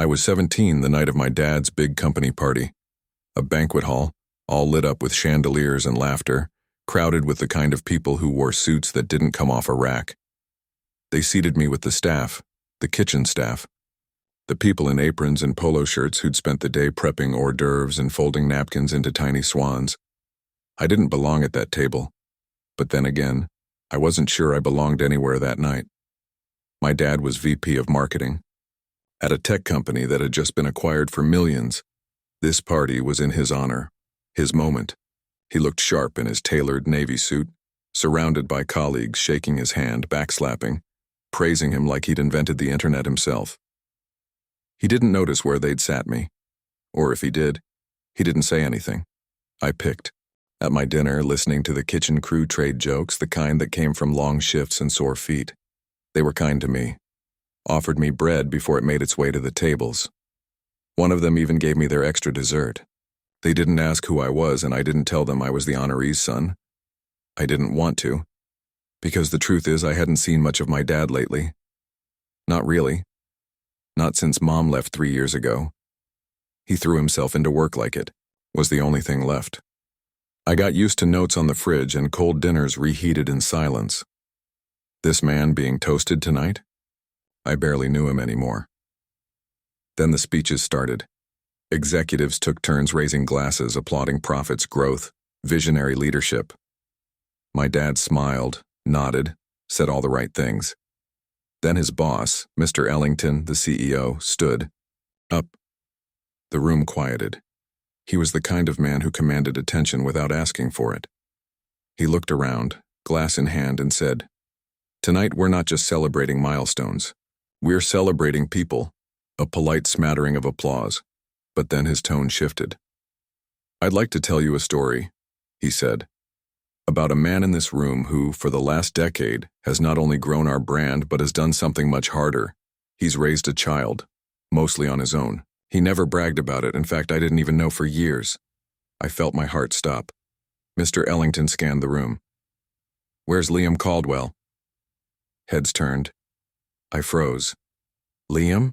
I was 17 the night of my dad's big company party. A banquet hall, all lit up with chandeliers and laughter, crowded with the kind of people who wore suits that didn't come off a rack. They seated me with the staff, the kitchen staff, the people in aprons and polo shirts who'd spent the day prepping hors d'oeuvres and folding napkins into tiny swans. I didn't belong at that table, but then again, I wasn't sure I belonged anywhere that night. My dad was VP of marketing at a tech company that had just been acquired for millions. This party was in his honor, his moment. He looked sharp in his tailored navy suit, surrounded by colleagues shaking his hand, backslapping, praising him like he'd invented the internet himself. He didn't notice where they'd sat me, or if he did, he didn't say anything. I picked. At my dinner, listening to the kitchen crew trade jokes, the kind that came from long shifts and sore feet. They were kind to me, offered me bread before it made its way to the tables. One of them even gave me their extra dessert. They didn't ask who I was, and I didn't tell them I was the honoree's son. I didn't want to, because the truth is I hadn't seen much of my dad lately. Not really. Not since Mom left 3 years ago. He threw himself into work like it was the only thing left. I got used to notes on the fridge and cold dinners reheated in silence. This man being toasted tonight? I barely knew him anymore. Then the speeches started. Executives took turns raising glasses, applauding profits, growth, visionary leadership. My dad smiled, nodded, said all the right things. Then his boss, Mr. Ellington, the CEO, stood up. The room quieted. He was the kind of man who commanded attention without asking for it. He looked around, glass in hand, and said, "Tonight we're not just celebrating milestones. We're celebrating people." A polite smattering of applause. But then his tone shifted. "I'd like to tell you a story," he said, "about a man in this room who, for the last decade, has not only grown our brand but has done something much harder. He's raised a child, mostly on his own. He never bragged about it. In fact, I didn't even know for years." I felt my heart stop. Mr. Ellington scanned the room. "Where's Liam Caldwell?" Heads turned. I froze. "Liam?"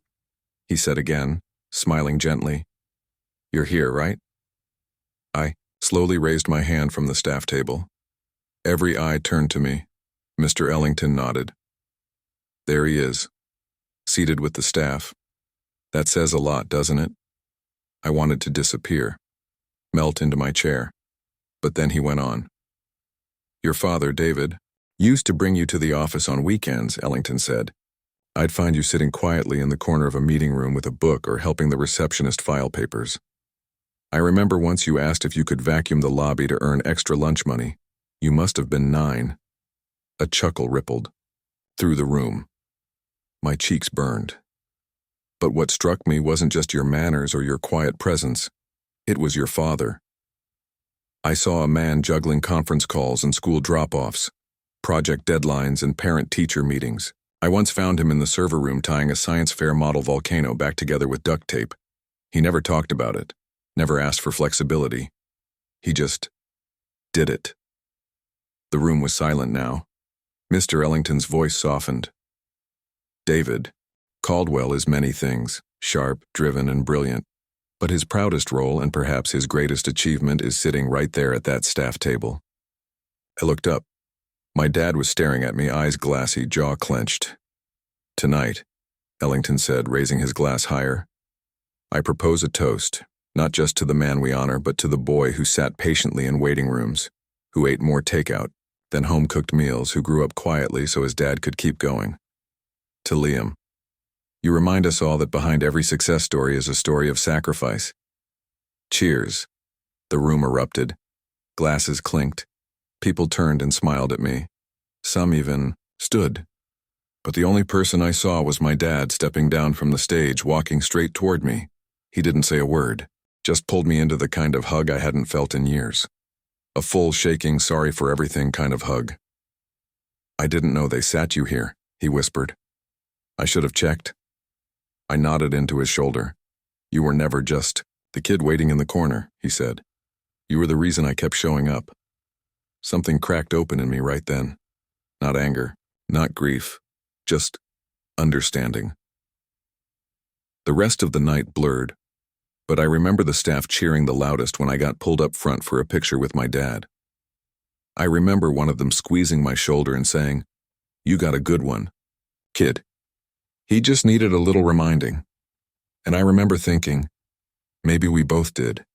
he said again, smiling gently. "You're here, right?" I slowly raised my hand from the staff table. Every eye turned to me. Mr. Ellington nodded. There he is, seated with the staff. That says a lot, doesn't it? I wanted to disappear, melt into my chair. But then he went on. "Your father, David, used to bring you to the office on weekends," Ellington said. "I'd find you sitting quietly in the corner of a meeting room with a book or helping the receptionist file papers. I remember once you asked if you could vacuum the lobby to earn extra lunch money. You must have been 9. A chuckle rippled through the room. My cheeks burned. But what struck me wasn't just your manners or your quiet presence. It was your father. I saw a man juggling conference calls and school drop-offs, project deadlines and parent-teacher meetings. I once found him in the server room tying a science fair model volcano back together with duct tape. He never talked about it, never asked for flexibility. He just did it." The room was silent now. Mr. Ellington's voice softened. "David, Caldwell is many things, sharp, driven, and brilliant. But his proudest role and perhaps his greatest achievement is sitting right there at that staff table." I looked up. My dad was staring at me, eyes glassy, jaw clenched. "Tonight," Ellington said, raising his glass higher, "I propose a toast, not just to the man we honor, but to the boy who sat patiently in waiting rooms, who ate more takeout than home-cooked meals, who grew up quietly so his dad could keep going. To Liam. You remind us all that behind every success story is a story of sacrifice." Cheers. The room erupted. Glasses clinked. People turned and smiled at me. Some even stood. But the only person I saw was my dad stepping down from the stage, walking straight toward me. He didn't say a word, just pulled me into the kind of hug I hadn't felt in years. A full, shaking, sorry for everything kind of hug. "I didn't know they sat you here," he whispered. "I should have checked." I nodded into his shoulder. "You were never just the kid waiting in the corner," he said. "You were the reason I kept showing up." Something cracked open in me right then. Not anger, not grief, just understanding. The rest of the night blurred, but I remember the staff cheering the loudest when I got pulled up front for a picture with my dad. I remember one of them squeezing my shoulder and saying, "You got a good one, kid." He just needed a little reminding. And I remember thinking, maybe we both did.